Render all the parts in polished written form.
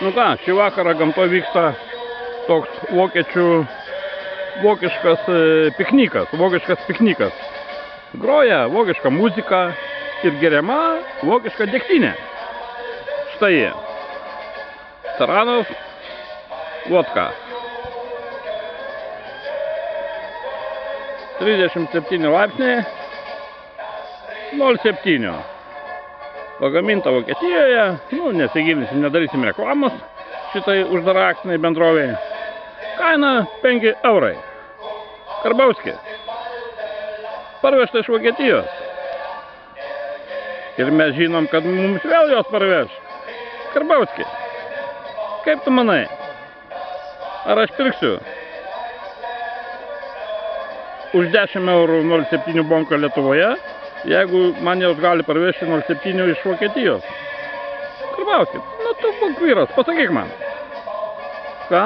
Nu ką, šį vakarą gamto vyksta toks vokiškas piknikas. Groja vokiška muzika ir geriama vokiška degtinė. Štai jie. Taranov vodka. 37 laipsniai, 0,7. Pagaminta Vokietijoje, nesigilinsim, nedarysim reklamos šitai uždaraktinai bendroviai. Kaina 5 eurai. Karbauski. Parvežta iš Vokietijos. Ir mes žinom, kad mums vėl jos parveš. Karbauski. Kaip tu manai? Ar aš pirksiu? Už 10 eurų 0,7 bonką Lietuvoje, jeigu man jos gali parvežti 0,7 iš Vokietijos. Karbauski, tu būk vyras, pasakyk man. Ką?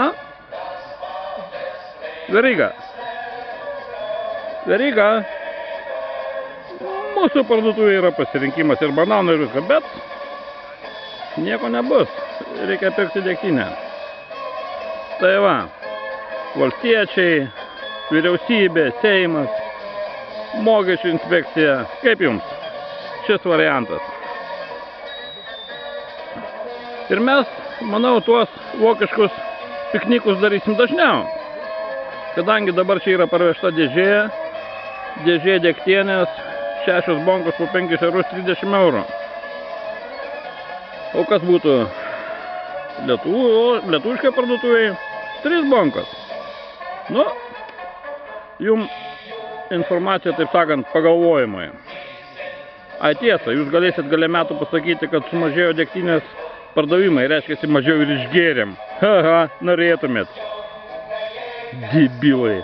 Veryga. Mūsų parduotuvė yra pasirinkimas ir bananų ir viską, bet nieko nebus. Reikia pirkti degtinę. Tai va, valstiečiai, vyriausybė, Seimas, mokesčių inspekcija. Kaip jums šis variantas? Ir mes, manau, tuos vokiškus piknikus darysim dažniau. Kadangi dabar čia yra parvežta dėžė degtienės, 6 bonkos po 5 eurus 30 eurų. O kas būtų lietuviškai parduotuvėje? 3 bonkos. Nu, jums informacija, taip sakant, pagalvojimai. Ai tiesa, jūs galėsit gale metų pasakyti, kad sumažėjo degtinės pardavimai, reiškia, mažiau ir išgėrėm. Haha, norėtumėt. Debilai.